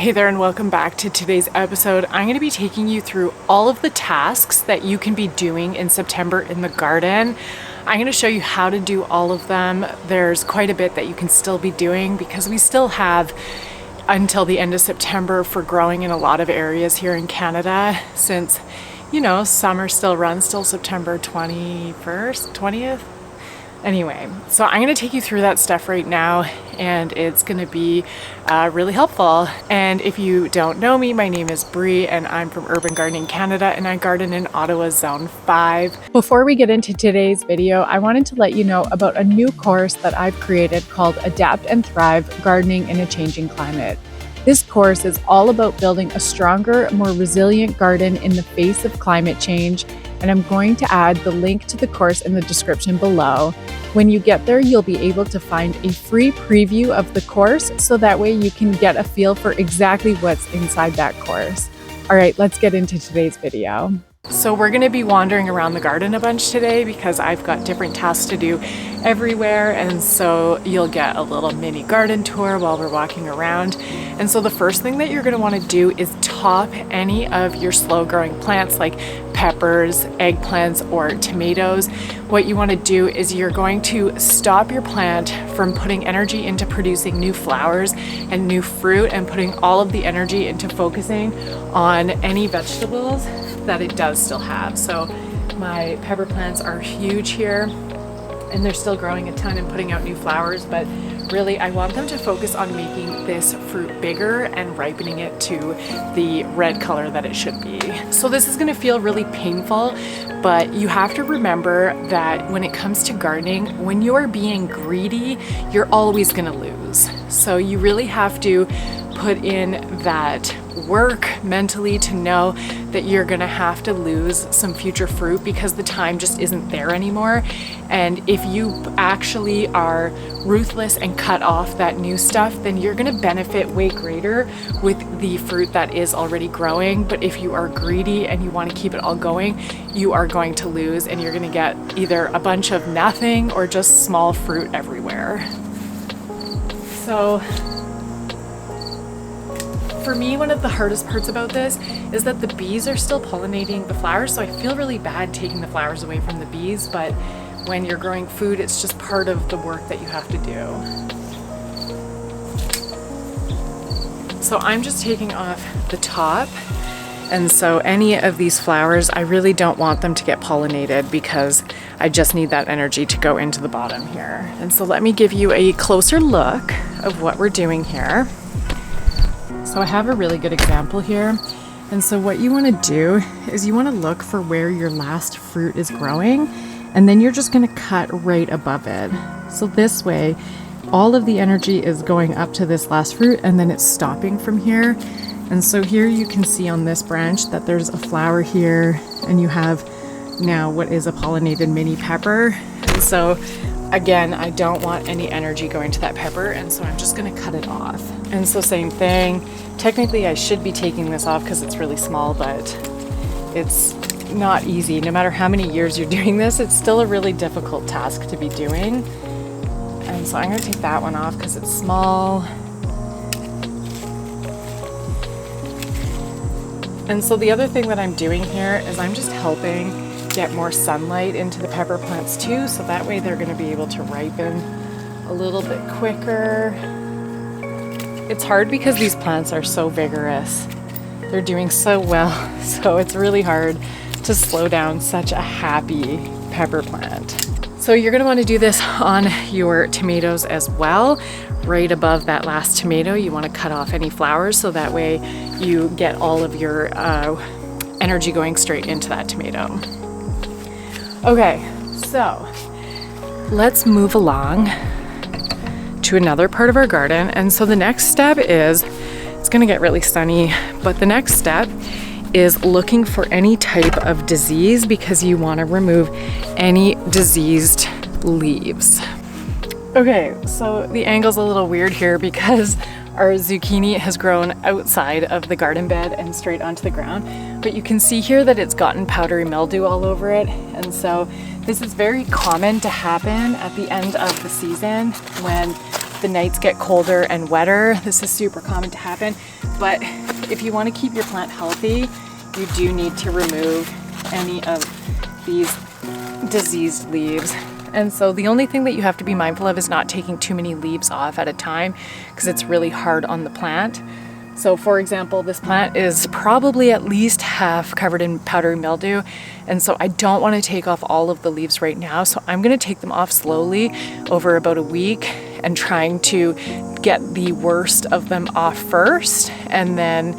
Hey there and welcome back to today's episode. I'm going to be taking you through all of the tasks that you can be doing in September in the garden. I'm going to show you how to do all of them. There's quite a bit that you can still be doing because we still have until the end of September for growing in a lot of areas here in Canada since, summer still runs till September 21st, 20th. Anyway, so I'm going to take you through that stuff right now and it's going to be really helpful. And if you don't know me, my name is Bree and I'm from Urban Gardening Canada and I garden in Ottawa Zone 5. Before we get into today's video, I wanted to let you know about a new course that I've created called Adapt and Thrive: Gardening in a Changing Climate. This course is all about building a stronger, more resilient garden in the face of climate change, and I'm going to add the link to the course in the description below. When you get there, you'll be able to find a free preview of the course, so that way you can get a feel for exactly what's inside that course. All right, let's get into today's video. So we're going to be wandering around the garden a bunch today because I've got different tasks to do everywhere, and so you'll get a little mini garden tour while we're walking around. And so the first thing that you're going to want to do is top any of your slow growing plants like peppers, eggplants, or tomatoes. What you want to do is you're going to stop your plant from putting energy into producing new flowers and new fruit and putting all of the energy into focusing on any vegetables that it does still have. So my pepper plants are huge here and they're still growing a ton and putting out new flowers, but really I want them to focus on making this fruit bigger and ripening it to the red color that it should be. So this is going to feel really painful, but you have to remember that when it comes to gardening, when you're being greedy, you're always going to lose. So you really have to put in that work mentally to know that you're gonna have to lose some future fruit because the time just isn't there anymore. And if you actually are ruthless and cut off that new stuff, then you're gonna benefit way greater with the fruit that is already growing. But if you are greedy and you want to keep it all going, you are going to lose and you're gonna get either a bunch of nothing or just small fruit everywhere. So for me, one of the hardest parts about this is that the bees are still pollinating the flowers, so I feel really bad taking the flowers away from the bees, but when you're growing food, it's just part of the work that you have to do. So I'm just taking off the top, and so any of these flowers, I really don't want them to get pollinated because I just need that energy to go into the bottom here. And so let me give you a closer look of what we're doing here. So I have a really good example here. And so what you want to do is you want to look for where your last fruit is growing, and then you're just going to cut right above it. So this way, all of the energy is going up to this last fruit and then it's stopping from here. And so here you can see on this branch that there's a flower here and you have now what is a pollinated mini pepper. And so again, I don't want any energy going to that pepper, and so I'm just going to cut it off. And so same thing. Technically, I should be taking this off because it's really small, but it's not easy. No matter how many years you're doing this, it's still a really difficult task to be doing. And so I'm going to take that one off because it's small. And so the other thing that I'm doing here is I'm just helping get more sunlight into the pepper plants too, so that way they're going to be able to ripen a little bit quicker. It's hard because these plants are so vigorous. They're doing so well, so it's really hard to slow down such a happy pepper plant. So you're going to want to do this on your tomatoes as well. Right above that last tomato, you want to cut off any flowers so that way you get all of your energy going straight into that tomato. Okay, so let's move along to another part of our garden. And so the next step is, it's going to get really sunny, but the next step is looking for any type of disease because you want to remove any diseased leaves. Okay, so the angle's a little weird here because our zucchini has grown outside of the garden bed and straight onto the ground, but you can see here that it's gotten powdery mildew all over it. And so this is very common to happen at the end of the season when the nights get colder and wetter. This is super common to happen But if you want to keep your plant healthy, you do need to remove any of these diseased leaves. And so the only thing that you have to be mindful of is not taking too many leaves off at a time, because it's really hard on the plant. So for example, this plant is probably at least half covered in powdery mildew. And so I don't want to take off all of the leaves right now. So I'm going to take them off slowly over about a week and trying to get the worst of them off first, and then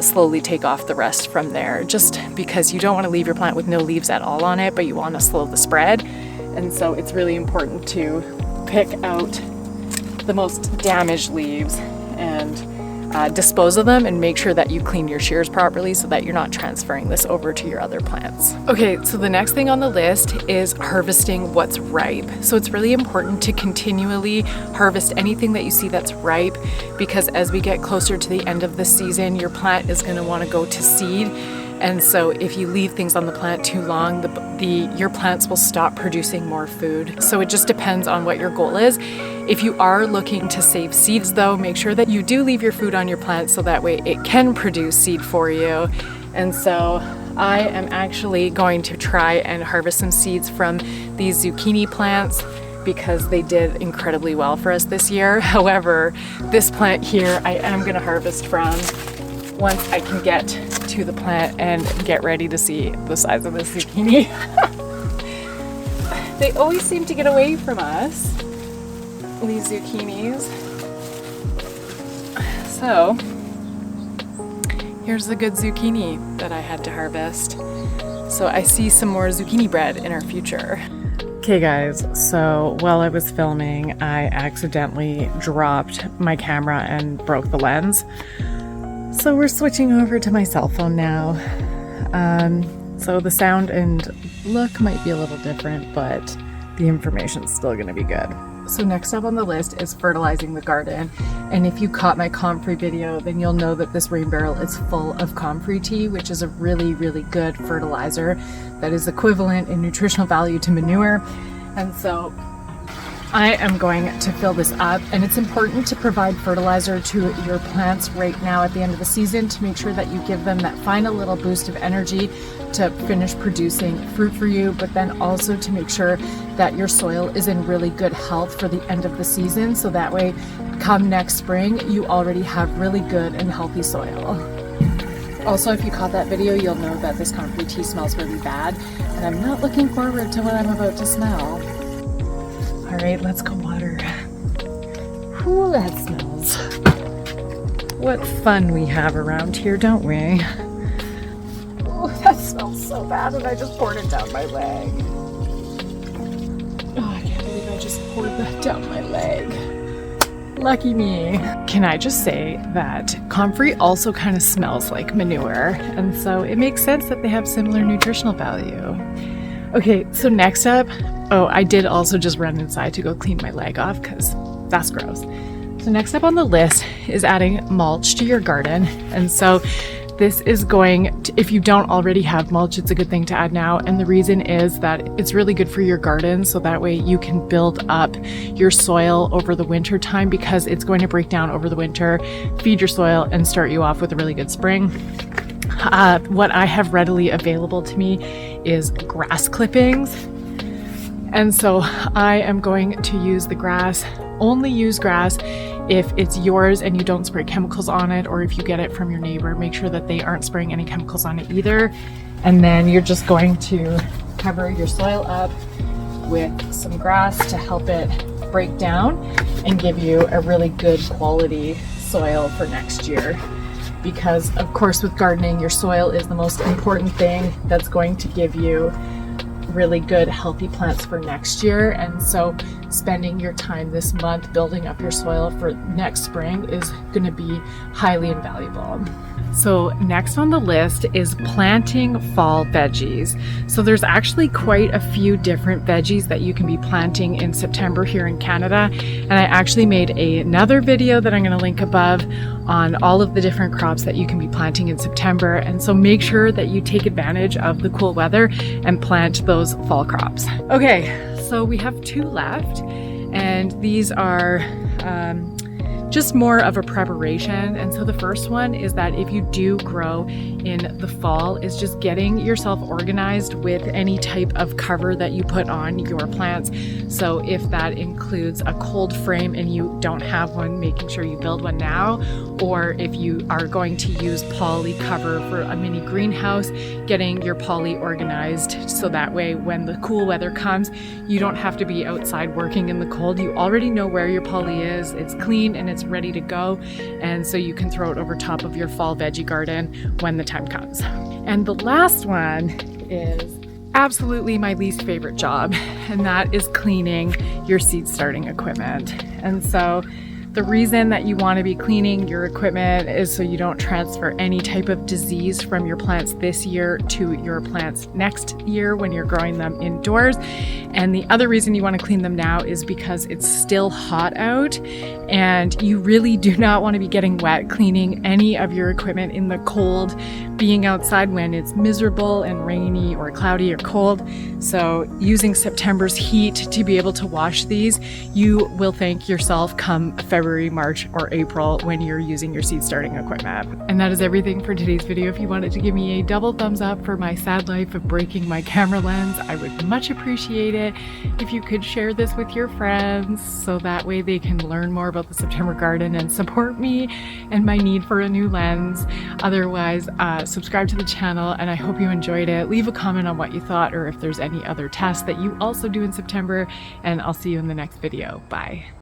slowly take off the rest from there, just because you don't want to leave your plant with no leaves at all on it, but you want to slow the spread. And so it's really important to pick out the most damaged leaves and dispose of them, and make sure that you clean your shears properly so that you're not transferring this over to your other plants. Okay, so the next thing on the list is harvesting what's ripe. So it's really important to continually harvest anything that you see that's ripe, because as we get closer to the end of the season, your plant is going to want to go to seed. And so if you leave things on the plant too long, your plants will stop producing more food. So it just depends on what your goal is. If you are looking to save seeds though, make sure that you do leave your food on your plant so that way it can produce seed for you. And so I am actually going to try and harvest some seeds from these zucchini plants, because they did incredibly well for us this year. However, this plant here I am going to harvest from once I can get to the plant and get ready to see the size of this zucchini. They always seem to get away from us, these zucchinis. So here's the good zucchini that I had to harvest. So I see some more zucchini bread in our future. Okay guys, so while I was filming, I accidentally dropped my camera and broke the lens. So we're switching over to my cell phone now. So the sound and look might be a little different, but the information's still gonna be good. So next up on the list is fertilizing the garden. And if you caught my comfrey video, then you'll know that this rain barrel is full of comfrey tea, which is a really, really good fertilizer that is equivalent in nutritional value to manure. And so I am going to fill this up, and it's important to provide fertilizer to your plants right now at the end of the season to make sure that you give them that final little boost of energy to finish producing fruit for you, but then also to make sure that your soil is in really good health for the end of the season, so that way come next spring you already have really good and healthy soil. Also, if you caught that video, you'll know that this comfrey tea smells really bad, and I'm not looking forward to what I'm about to smell. All right, let's go water. Ooh, that smells. What fun we have around here, don't we? Oh, that smells so bad, and I just poured it down my leg. Oh, I can't believe I just poured that down my leg. Lucky me. Can I just say that comfrey also kind of smells like manure, and so it makes sense that they have similar nutritional value. Okay, so next up, oh, I did also just run inside to go clean my leg off because that's gross. So next up on the list is adding mulch to your garden. And so this is going to, if you don't already have mulch, it's a good thing to add now. And the reason is that it's really good for your garden, so that way you can build up your soil over the winter time, because it's going to break down over the winter, feed your soil, and start you off with a really good spring. What I have readily available to me is grass clippings. And so I am going to use the grass. Only use grass if it's yours and you don't spray chemicals on it, or if you get it from your neighbor, make sure that they aren't spraying any chemicals on it either. And then you're just going to cover your soil up with some grass to help it break down and give you a really good quality soil for next year. Because of course with gardening, your soil is the most important thing that's going to give you really good healthy plants for next year. And so spending your time this month building up your soil for next spring is going to be highly invaluable. So next on the list is planting fall veggies. So there's actually quite a few different veggies that you can be planting in September here in Canada. And I actually made another video that I'm going to link above on all of the different crops that you can be planting in September. And so make sure that you take advantage of the cool weather and plant those fall crops. Okay, so we have two left, and these are just more of a preparation. And so the first one is that if you do grow in the fall, is just getting yourself organized with any type of cover that you put on your plants. So if that includes a cold frame and you don't have one, making sure you build one now, or if you are going to use poly cover for a mini greenhouse, getting your poly organized so that way when the cool weather comes, you don't have to be outside working in the cold. You already know where your poly is, it's clean and it's ready to go, and so you can throw it over top of your fall veggie garden when the time comes. And the last one is absolutely my least favorite job, and that is cleaning your seed starting equipment. And so the reason that you want to be cleaning your equipment is so you don't transfer any type of disease from your plants this year to your plants next year when you're growing them indoors. And the other reason you want to clean them now is because it's still hot out and you really do not want to be getting wet cleaning any of your equipment in the cold, being outside when it's miserable and rainy or cloudy or cold. So using September's heat to be able to wash these, you will thank yourself come February, March, or April when you're using your seed starting equipment. And that is everything for today's video. If you wanted to give me a double thumbs up for my sad life of breaking my camera lens, I would much appreciate it if you could share this with your friends so that way they can learn more about the September garden and support me and my need for a new lens. Otherwise, subscribe to the channel, and I hope you enjoyed it. Leave a comment on what you thought or if there's any other tasks that you also do in September, and I'll see you in the next video. Bye.